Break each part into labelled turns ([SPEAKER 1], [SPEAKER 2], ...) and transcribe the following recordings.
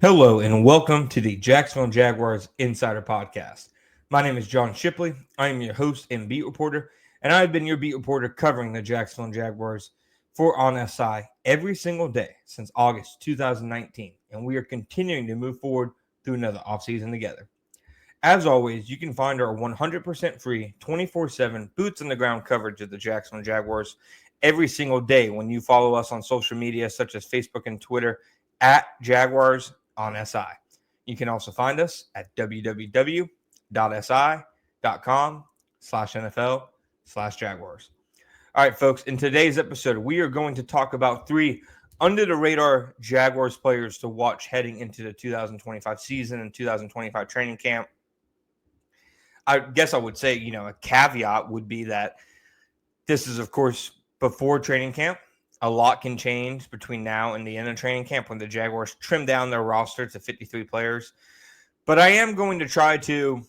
[SPEAKER 1] Hello and welcome to the Jacksonville Jaguars Insider Podcast. My name is John Shipley. I am your host and beat reporter, and I've been your beat reporter covering the Jacksonville Jaguars for On SI every single day since August 2019, and we are continuing to move forward through another offseason together. As always, you can find our 100% free 24/7 boots on the ground coverage of the Jacksonville Jaguars every single day when you follow us on social media such as Facebook and Twitter at Jaguars on SI. You can also find us at www.si.com/NFL/Jaguars. All right, folks, in today's episode, we are going to talk about three under-the-radar Jaguars players to watch heading into the 2025 season and 2025 training camp. I guess I would say, a caveat would be that this is, of course, before training camp. A lot can change between now and the end of training camp when the Jaguars trim down their roster to 53 players. But I am going to try to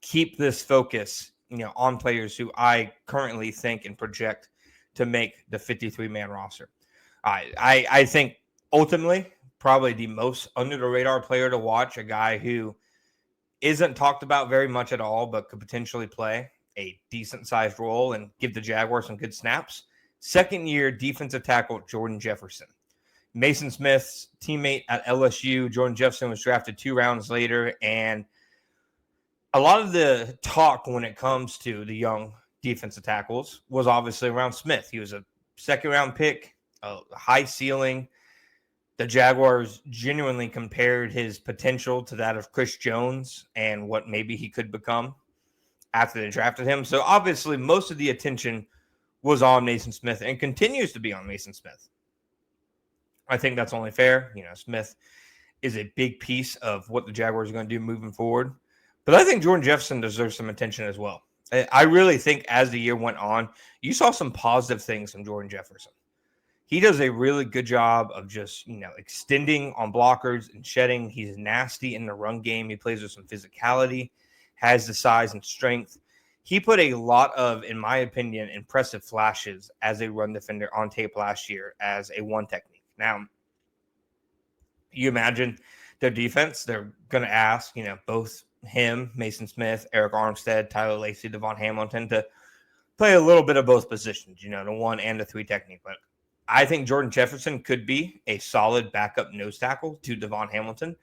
[SPEAKER 1] keep this focus, on players who I currently think and project to make the 53-man roster. I think ultimately probably the most under-the-radar player to watch, a guy who isn't talked about very much at all, but could potentially play a decent-sized role and give the Jaguars some good snaps. Second-year defensive tackle Jordan Jefferson. Mason Smith's teammate at LSU, Jordan Jefferson, was drafted 2 rounds later, and a lot of the talk when it comes to the young defensive tackles was obviously around Smith. He was a second-round pick, a high ceiling. The Jaguars genuinely compared his potential to that of Chris Jones and what maybe he could become after they drafted him. So obviously most of the attention was on Mason Smith and continues to be on Mason Smith. I think that's only fair. Smith is a big piece of what the Jaguars are going to do moving forward. But I think Jordan Jefferson deserves some attention as well. I really think as the year went on, you saw some positive things from Jordan Jefferson. He does a really good job of just, extending on blockers and shedding. He's nasty in the run game. He plays with some physicality, has the size and strength. He put a lot of, in my opinion, impressive flashes as a run defender on tape last year as a one technique. Now, you imagine their defense, they're going to ask, both him, Mason Smith, Eric Armstead, Tyler Lacey, Devon Hamilton to play a little bit of both positions, the 1 and the 3 technique. But I think Jordan Jefferson could be a solid backup nose tackle to Devon Hamilton,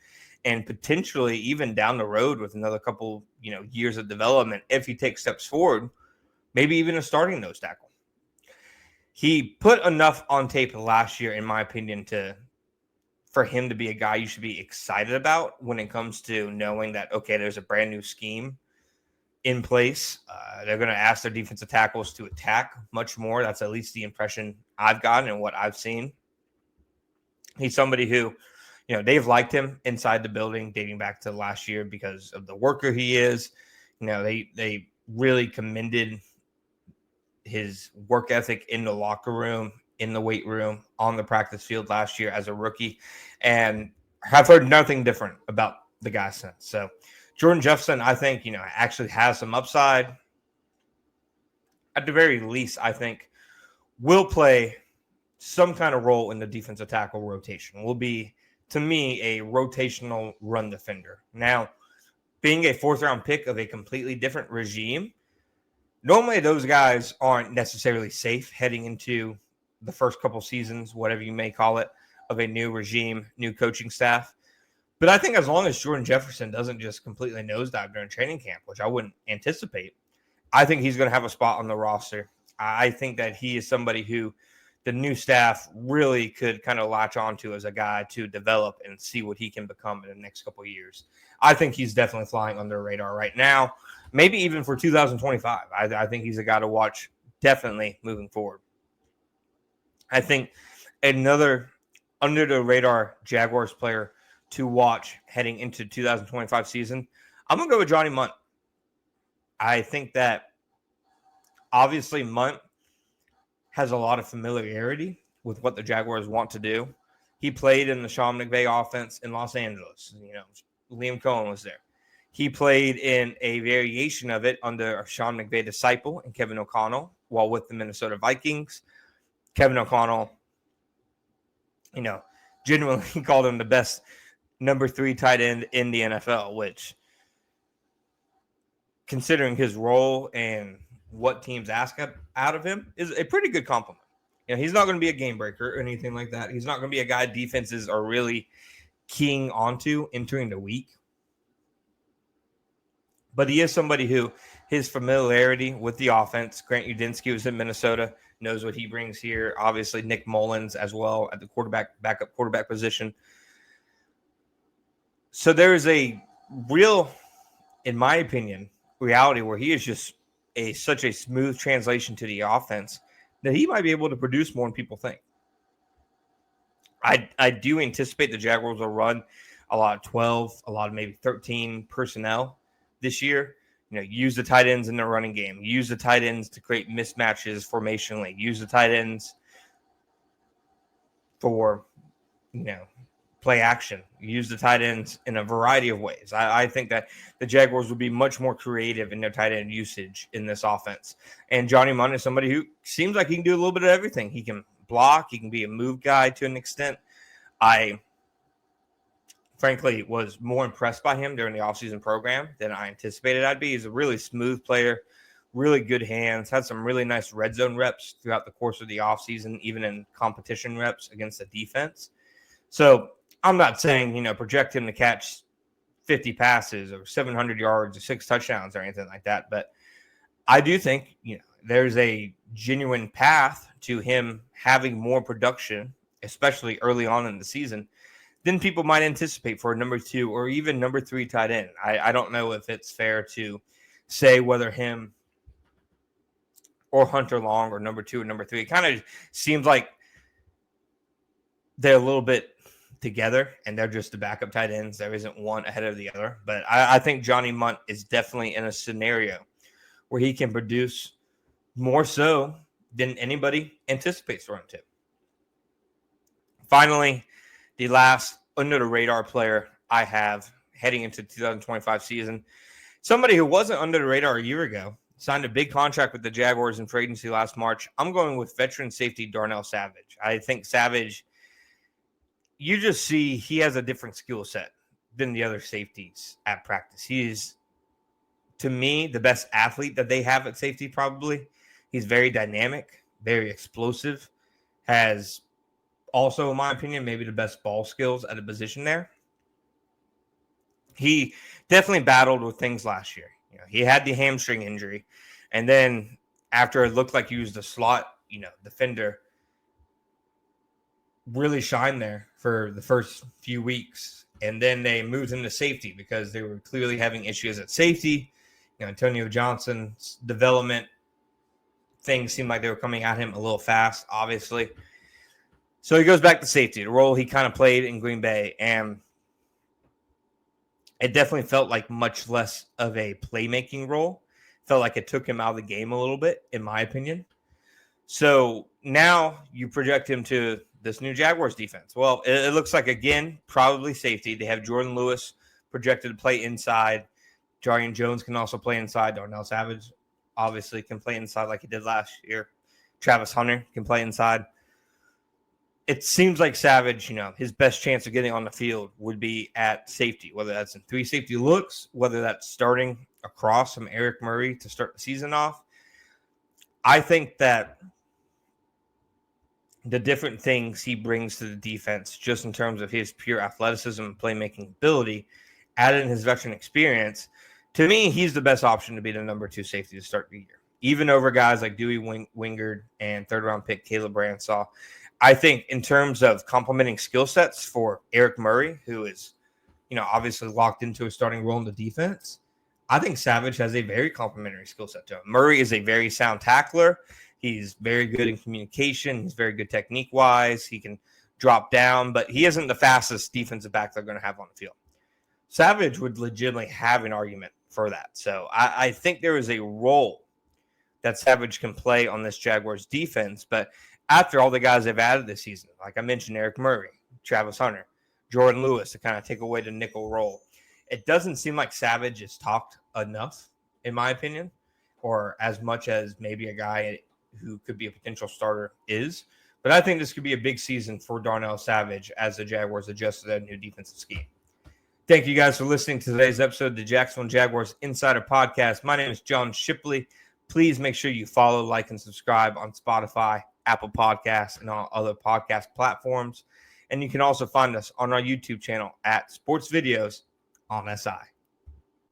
[SPEAKER 1] and potentially even down the road with another couple, years of development, if he takes steps forward, maybe even a starting nose tackle. He put enough on tape last year, in my opinion, for him to be a guy you should be excited about when it comes to knowing that, okay, there's a brand new scheme in place. They're going to ask their defensive tackles to attack much more. That's at least the impression I've gotten and what I've seen. He's somebody who, they've liked him inside the building dating back to last year because of the worker he is. They really commended his work ethic in the locker room, in the weight room, on the practice field last year as a rookie, and have heard nothing different about the guy since. So Jordan Jefferson, I think, actually has some upside. At the very least, I think will play some kind of role in the defensive tackle rotation. Will be, to me, a rotational run defender. Now, being a 4th-round pick of a completely different regime, normally those guys aren't necessarily safe heading into the first couple seasons, whatever you may call it, of a new regime, new coaching staff. But I think as long as Jordan Jefferson doesn't just completely nosedive during training camp, which I wouldn't anticipate, I think he's going to have a spot on the roster. I think that he is somebody who the new staff really could kind of latch onto as a guy to develop and see what he can become in the next couple of years. I think he's definitely flying under the radar right now, maybe even for 2025. I think he's a guy to watch definitely moving forward. I think another under-the-radar Jaguars player to watch heading into 2025 season, I'm going to go with Johnny Munt. I think that obviously Munt has a lot of familiarity with what the Jaguars want to do. He played in the Sean McVay offense in Los Angeles. Liam Cohen was there. He played in a variation of it under a Sean McVay disciple and Kevin O'Connell while with the Minnesota Vikings. Kevin O'Connell, genuinely called him the best number 3 tight end in the NFL, which, considering his role and what teams ask out of him, is a pretty good compliment. He's not going to be a game breaker or anything like that. He's not going to be a guy defenses are really keying onto entering the week. But he is somebody who his familiarity with the offense, Grant Udinski was in Minnesota, knows what he brings here. Obviously, Nick Mullins as well at the backup quarterback position. So there is a real, in my opinion, reality where he is just such a smooth translation to the offense that he might be able to produce more than people think. I do anticipate the Jaguars will run a lot of 12, a lot of maybe 13 personnel this year. Use the tight ends in the running game. Use the tight ends to create mismatches formationally. Use the tight ends for, play action. Use the tight ends in a variety of ways. I think that the Jaguars will be much more creative in their tight end usage in this offense. And Johnny Mundt is somebody who seems like he can do a little bit of everything. He can block. He can be a move guy to an extent. I, frankly, was more impressed by him during the offseason program than I anticipated I'd be. He's a really smooth player, really good hands, had some really nice red zone reps throughout the course of the offseason, even in competition reps against the defense. So I'm not saying, project him to catch 50 passes or 700 yards or 6 touchdowns or anything like that. But I do think, there's a genuine path to him having more production, especially early on in the season, than people might anticipate for a number 2 or even number 3 tight end. I don't know if it's fair to say whether him or Hunter Long or number 2 or number 3. It kind of seems like they're a little bit together and they're just the backup tight ends. There isn't one ahead of the other. But I think Johnny Mundt is definitely in a scenario where he can produce more so than anybody anticipates for him to. Finally, the last under-the-radar player I have heading into the 2025 season, somebody who wasn't under the radar a year ago, signed a big contract with the Jaguars in free agency last March. I'm going with veteran safety Darnell Savage. I think Savage, you just see he has a different skill set than the other safeties at practice. He is, to me, the best athlete that they have at safety probably. He's very dynamic, very explosive, has also, in my opinion, maybe the best ball skills at a position there. He definitely battled with things last year. He had the hamstring injury, and then after it looked like he was the slot, defender, really shined there for the first few weeks. And then they moved him to safety because they were clearly having issues at safety. Antonio Johnson's development, things seemed like they were coming at him a little fast, obviously. So he goes back to safety, the role he kind of played in Green Bay. And it definitely felt like much less of a playmaking role. Felt like it took him out of the game a little bit, in my opinion. So now you project him to this new Jaguars defense. Well, it looks like, again, probably safety. They have Jordan Lewis projected to play inside. Jarian Jones can also play inside. Darnell Savage obviously can play inside like he did last year. Travis Hunter can play inside. It seems like Savage, his best chance of getting on the field would be at safety, whether that's in 3 safety looks, whether that's starting across from Eric Murray to start the season off. I think that the different things he brings to the defense, just in terms of his pure athleticism and playmaking ability, added in his veteran experience, to me, he's the best option to be the number 2 safety to start the year, even over guys like Dewey Wingard and third-round pick Caleb Bransaw. I think in terms of complementing skill sets for Eric Murray, who is, obviously locked into a starting role in the defense, I think Savage has a very complementary skill set to him. Murray is a very sound tackler. He's very good in communication. He's very good technique-wise. He can drop down, but he isn't the fastest defensive back they're going to have on the field. Savage would legitimately have an argument for that. So I think there is a role that Savage can play on this Jaguars defense, but after all the guys they've added this season, like I mentioned, Eric Murray, Travis Hunter, Jordan Lewis to kind of take away the nickel role, it doesn't seem like Savage is talked enough, in my opinion, or as much as maybe a guy who could be a potential starter is. But I think this could be a big season for Darnell Savage as the Jaguars adjust to that new defensive scheme. Thank you guys for listening to today's episode of the Jacksonville Jaguars Insider Podcast. My name is John Shipley. Please make sure you follow, like, and subscribe on Spotify, Apple Podcasts, and all other podcast platforms. And you can also find us on our YouTube channel at Sports Videos on SI.